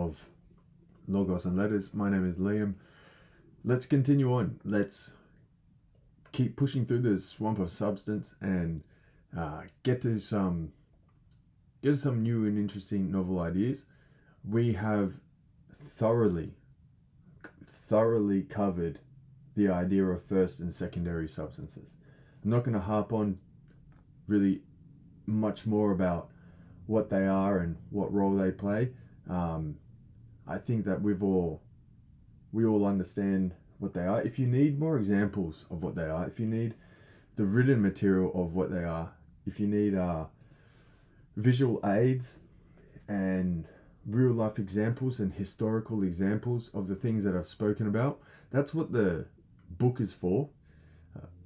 of Logos and Letters. My name is Liam. Let's continue on. Let's keep pushing through the swamp of substance and get to some new and interesting novel ideas. We have thoroughly covered the idea of first and secondary substances. I'm not going to harp on really much more about what they are and what role they play. I think that we all understand what they are. If you need more examples of what they are, if you need the written material of what they are, if you need visual aids and real life examples and historical examples of the things that I've spoken about, that's what the book is for.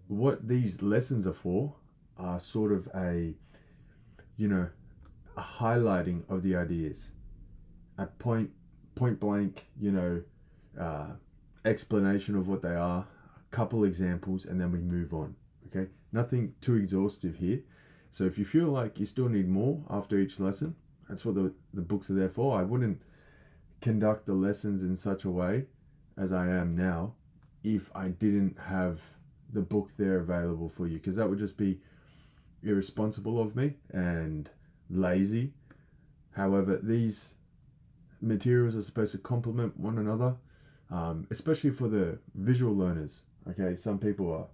What these lessons are for are sort of a highlighting of the ideas, a point blank, explanation of what they are, a couple examples, and then we move on. Okay, nothing too exhaustive here. So if you feel like you still need more after each lesson, that's what the books are there for. I wouldn't conduct the lessons in such a way as I am now if I didn't have the book there available for you, because that would just be irresponsible of me and lazy. However, these materials are supposed to complement one another, especially for the visual learners. Okay, some people are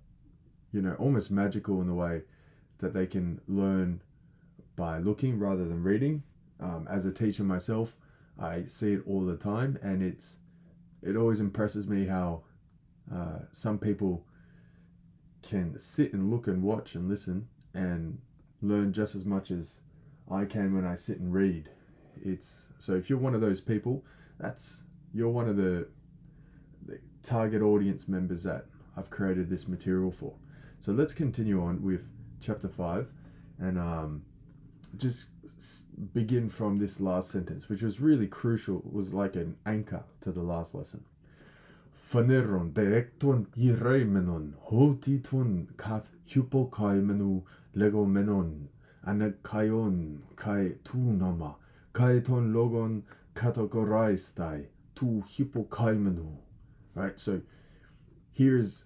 almost magical in the way that they can learn by looking rather than reading. As a teacher myself, I see it all the time, and it always impresses me how some people can sit and look and watch and listen and learn just as much as I can when I sit and read. So if you're one of those people, you're one of the target audience members that I've created this material for. So let's continue on with chapter 5 and just begin from this last sentence, which was really crucial. It was like an anchor to the last lesson. Faneron deekton ireimenon hotitun kath hypokaimenu legomenon anakayon kai tunama kaiton logon kategoraistai tu hypokaimenu. Right, so here's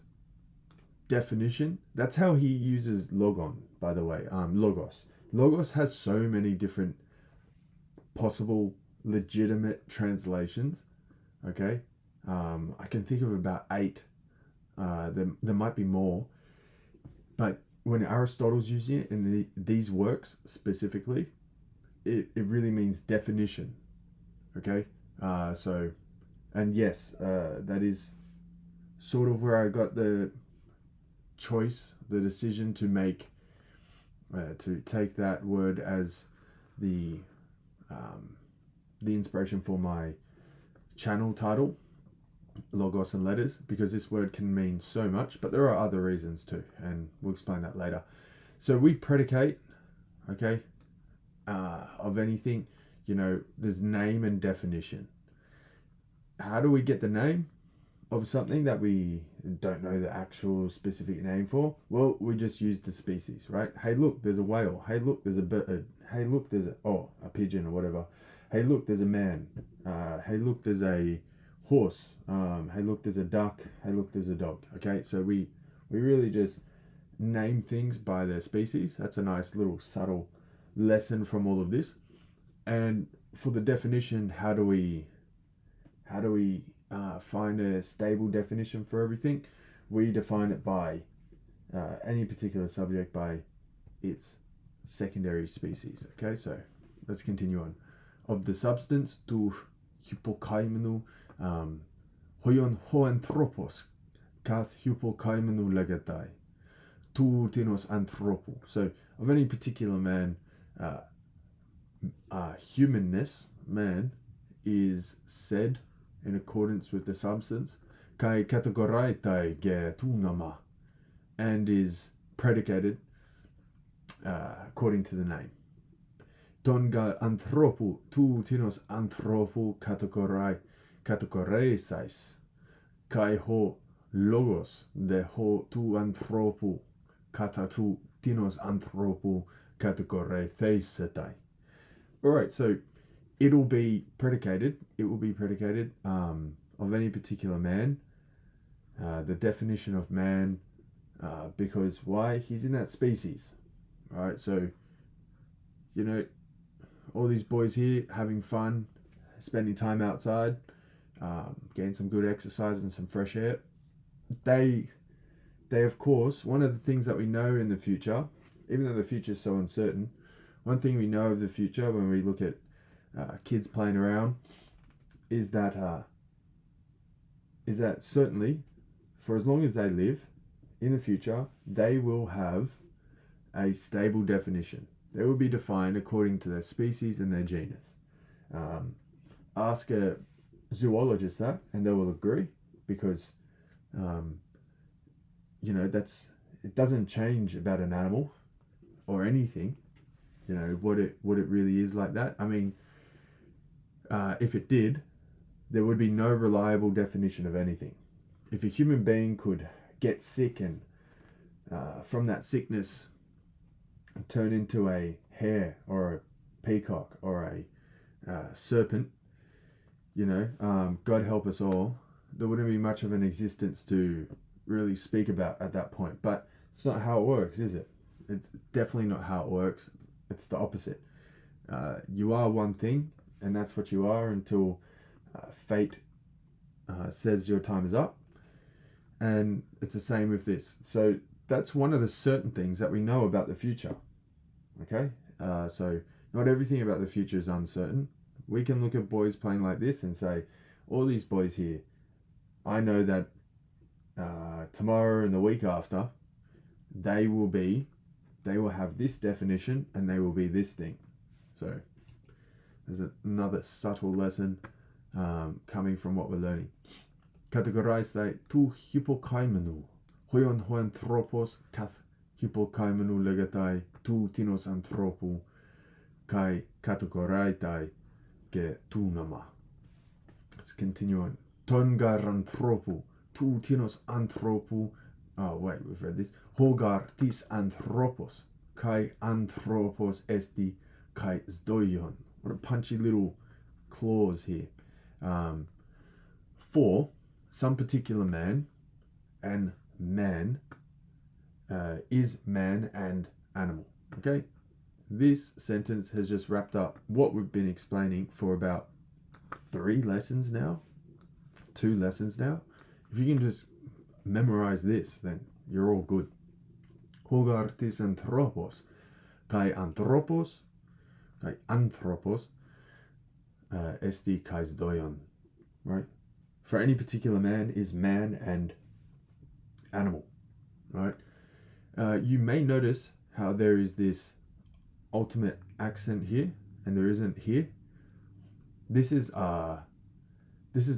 definition. That's how he uses logon, by the way. Logos. Logos has so many different possible legitimate translations. Okay, I can think of about 8. There might be more, but when Aristotle's using it in these works specifically, it really means definition. Okay, and yes, that is sort of where I got the decision to make, to take that word as the inspiration for my channel title, Logos and Letters, because this word can mean so much, but there are other reasons too, and we'll explain that later. So we predicate, okay, of anything, there's name and definition. How do we get the name of something that we don't know the actual specific name for? Well, we just use the species, right? Hey, look, there's a whale. Hey, look, there's a bird. Hey, look, there's a pigeon or whatever. Hey, look, there's a man. Hey, look, there's a horse. Hey, look, there's a duck. Hey, look, there's a dog. Okay, so we really just name things by their species. That's a nice little subtle lesson from all of this. And for the definition, how do we find a stable definition for everything? We define it by any particular subject by its secondary species. Okay, so let's continue on. Of the substance tu hypokaimenu hoion hoanthropos kath hypokaimenu legatai tu tinos anthropo. So of any particular man, humanness, man, is said in accordance with the substance, kai kategoraitai ge tunama, and is predicated according to the name. Tonga anthropo tu tinos anthropo kategoreisais, kai ho logos de ho tu anthropo kata tu tinos anthropo kategoretheisetai. All right, so it will be predicated of any particular man, the definition of man, because why? He's in that species, right? So, you know, all these boys here having fun, spending time outside, getting some good exercise and some fresh air. They of course, one of the things that we know in the future, even though the future is so uncertain, one thing we know of the future when we look at kids playing around is that certainly, for as long as they live in the future, they will have a stable definition. They will be defined according to their species and their genus. Ask a zoologist that, and they will agree, because it doesn't change about an animal or anything. What it really is like that. I mean, if it did, there would be no reliable definition of anything. If a human being could get sick and from that sickness turn into a hare or a peacock or a serpent, God help us all, there wouldn't be much of an existence to really speak about at that point. But it's not how it works, is it? It's definitely not how it works. It's the opposite. You are one thing, and that's what you are until fate says your time is up. And it's the same with this. So that's one of the certain things that we know about the future. Okay? So not everything about the future is uncertain. We can look at boys playing like this and say, all these boys here, I know that tomorrow and the week after, they will have this definition and they will be this thing. So there's another subtle lesson coming from what we're learning. Categorizai tu hypokaimenu, hoion hoanthropos kath hypokaimenu legatai tu tinos anthropu kai categoraitai ke tunama. Let's continue on. Tongar anthropu tu tinos anthropu. Oh wait, we've read this. Hogar tis anthropos kai anthropos esti kai zdoion. What a punchy little clause here. For some particular man, and man is man and animal. Okay? This sentence has just wrapped up what we've been explaining for about 2 lessons now. If you can just memorize this, then you're all good. Hogartis anthropos, kai anthropos esti kai doion. Right? For any particular man is man and animal. Right? You may notice how there is this ultimate accent here, and there isn't here. This is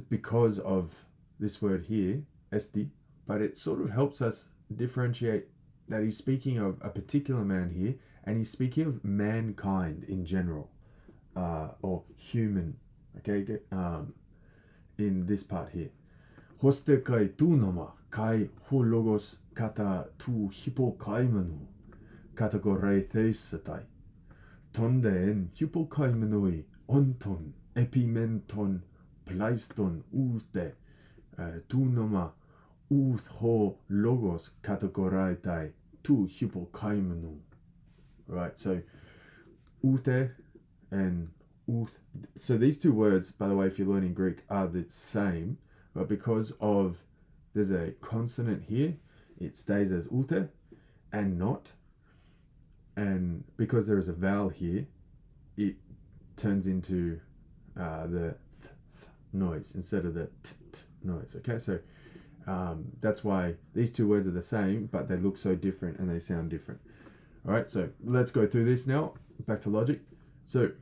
because of this word here, esti, but it sort of helps us differentiate that he's speaking of a particular man here, and he's speaking of mankind in general, or human, okay, in this part here. Hoste kai tu noma kai ho logos kata tu hypokaimenu categorei theisatai. Tonde en hypokaimenui onton epimenton pleiston uste tu noma uth ho logos categoraitai tu hypokaimenu. Right, so ute and uth. So these two words, by the way, if you're learning Greek, are the same, but because of there's a consonant here, it stays as ute and not. And because there is a vowel here, it turns into the th noise instead of the t noise. Okay, so that's why these two words are the same, but they look so different and they sound different. All right, so let's go through this now. Back to logic. So,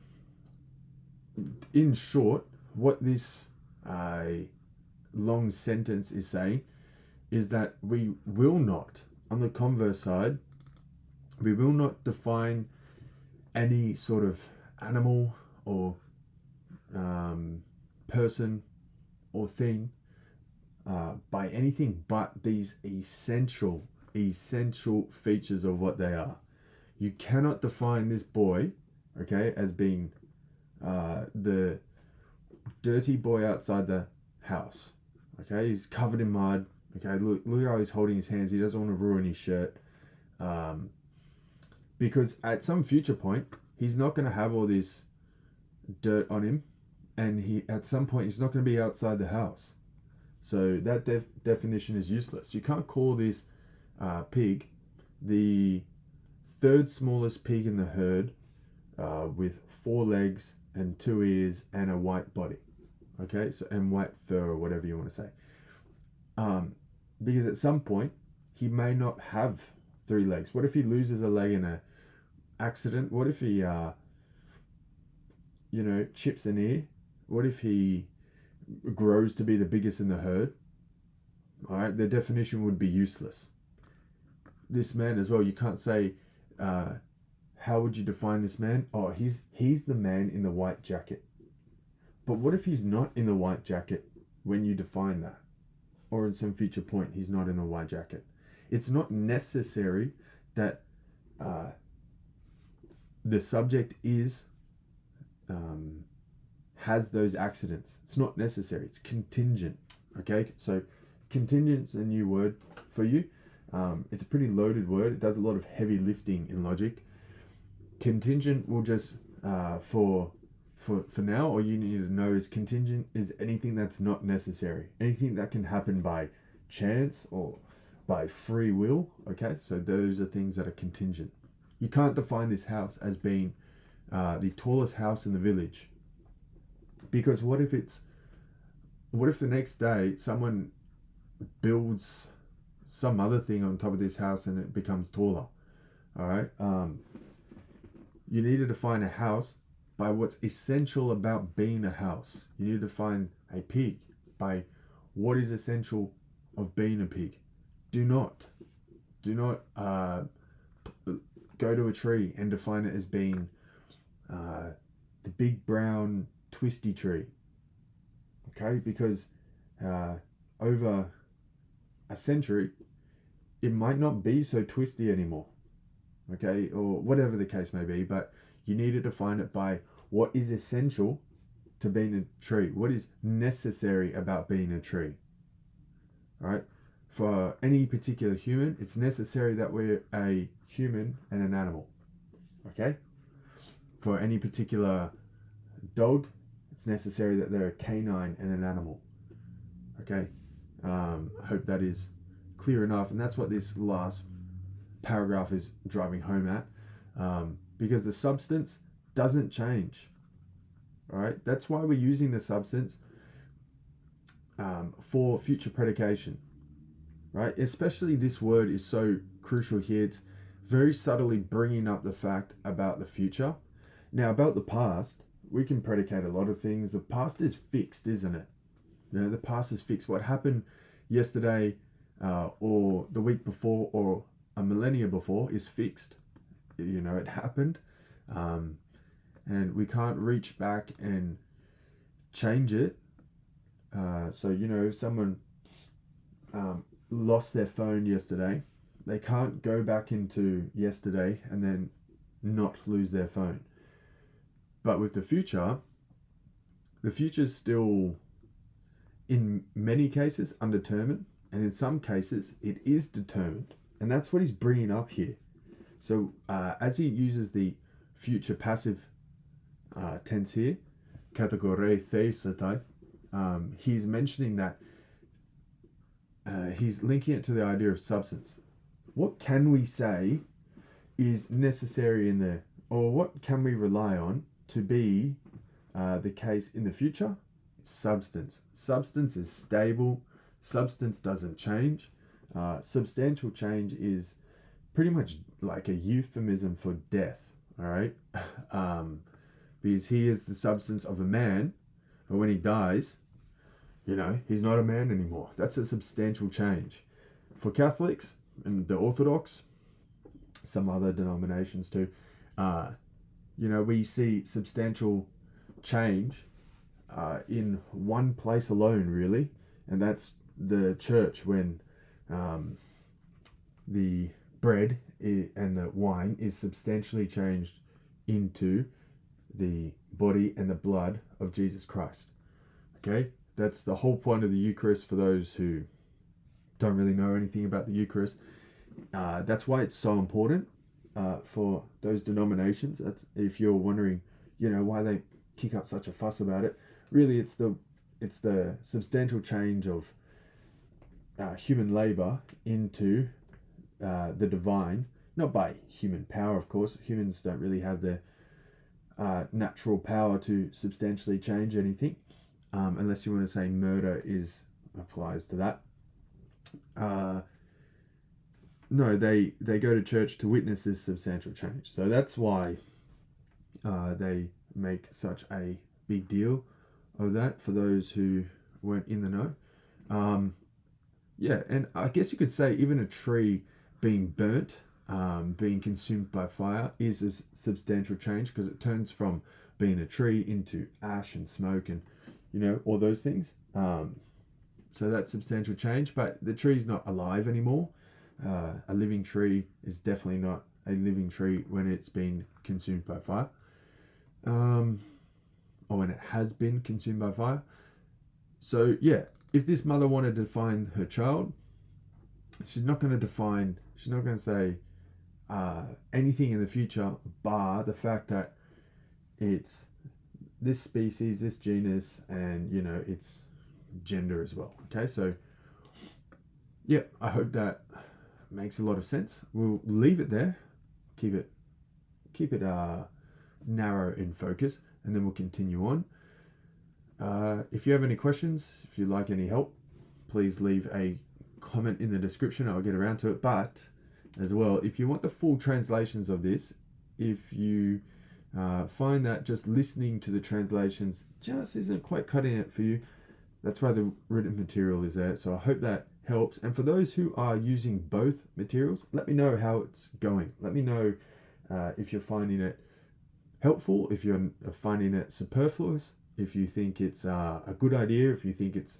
in short, what this long sentence is saying is that we will not, on the converse side, we will not define any sort of animal or person or thing by anything but these essential features of what they are. You cannot define this boy, okay, as being the dirty boy outside the house. Okay, he's covered in mud. Okay, look how he's holding his hands. He doesn't want to ruin his shirt. Because at some future point, he's not going to have all this dirt on him, and at some point he's not going to be outside the house. So that definition is useless. You can't call this pig the third smallest pig in the herd with 4 legs and 2 ears and a white body. Okay, so and white fur or whatever you want to say. Because at some point he may not have 3 legs. What if he loses a leg in a accident? What if he chips an ear? What if he grows to be the biggest in the herd? All right, the definition would be useless. This man as well, you can't say how would you define this man? Oh, he's the man in the white jacket. But what if he's not in the white jacket when you define that? Or in some future point he's not in the white jacket. It's not necessary that the subject has those accidents. It's not necessary. It's contingent. Okay, so contingent's a new word for you. It's a pretty loaded word. It does a lot of heavy lifting in logic. Contingent will just for now, all you need to know is contingent is anything that's not necessary, anything that can happen by chance or by free will. Okay, so those are things that are contingent. You can't define this house as being the tallest house in the village, because what if the next day someone builds some other thing on top of this house and it becomes taller? All right, you need to define a house by what's essential about being a house. You need to define a pig by what is essential of being a pig. Do not go to a tree and define it as being the big brown twisty tree. Okay, because over a century it might not be so twisty anymore. Okay, or whatever the case may be, but you need to define it by what is essential to being a tree. What is necessary about being a tree? All right. For any particular human, it's necessary that we're a human and an animal. Okay. For any particular dog, it's necessary that they're a canine and an animal. Okay. I hope that is clear enough. And that's what this last paragraph is driving home at. Because the substance doesn't change. All right, that's why we're using the substance for future predication. Right, especially this word is so crucial here. It's very subtly bringing up the fact about the future. Now, about the past, we can predicate a lot of things. The past is fixed, isn't it? You know, the past is fixed. What happened yesterday, or the week before, or a millennia before is fixed. You know, it happened, and we can't reach back and change it. So, you know, if someone lost their phone yesterday, they can't go back into yesterday and then not lose their phone. But with the future's still, in many cases, undetermined, and in some cases, it is determined. And that's what he's bringing up here. So as he uses the future passive tense here, kategore thesatai, he's mentioning that he's linking it to the idea of substance. What can we say is necessary in there, or what can we rely on to be the case in the future? It's substance. Substance is stable. Substance doesn't change. Substantial change is pretty much like a euphemism for death, all right? Because he is the substance of a man, but when he dies, you know, he's not a man anymore. That's a substantial change. For Catholics and the Orthodox, some other denominations too, you know, we see substantial change in one place alone, really, and that's the church, when the bread and the wine is substantially changed into the body and the blood of Jesus Christ. Okay, that's the whole point of the Eucharist for those who don't really know anything about the Eucharist. That's why it's so important for those denominations. That's, if you're wondering, why they kick up such a fuss about it. Really, it's the substantial change of human labor into the divine, not by human power, of course. Humans don't really have the natural power to substantially change anything, unless you want to say murder applies to that. No, they go to church to witness this substantial change. So that's why they make such a big deal of that for those who weren't in the know. Yeah, and I guess you could say even a tree being burnt, being consumed by fire, is a substantial change, because it turns from being a tree into ash and smoke and all those things. So that's substantial change, but the tree's not alive anymore. A living tree is definitely not a living tree when it's been consumed by fire, or when it has been consumed by fire. So yeah, if this mother wanted to find her child, she's not going to say anything in the future bar the fact that it's this species, this genus, and its gender as well. Okay, so yeah, I hope that makes a lot of sense. We'll leave it there, keep it narrow in focus, and then we'll continue on. If you have any questions, if you'd like any help, please leave a comment in the description. I'll get around to it. But as well, if you want the full translations of this, if you find that just listening to the translations just isn't quite cutting it for you, that's why the written material is there. So I hope that helps. And for those who are using both materials, let me know how it's going. Let me know if you're finding it helpful, if you're finding it superfluous, if you think it's a good idea, if you think it's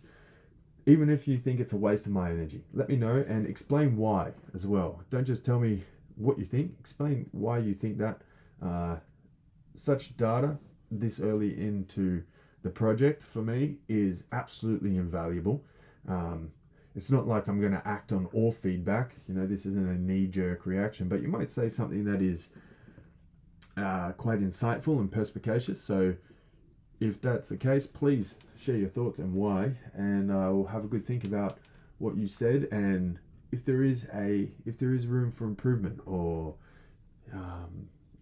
a waste of my energy. Let me know and explain why as well. Don't just tell me what you think. Explain why you think that. Such data this early into the project for me is absolutely invaluable. It's not like I'm going to act on all feedback. This isn't a knee-jerk reaction, but you might say something that is quite insightful and perspicacious. So if that's the case, please share your thoughts and why, and we'll have a good think about what you said, and if there is room for improvement, or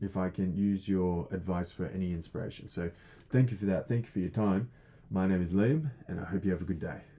if I can use your advice for any inspiration. So thank you for that. Thank you for your time. My name is Liam, and I hope you have a good day.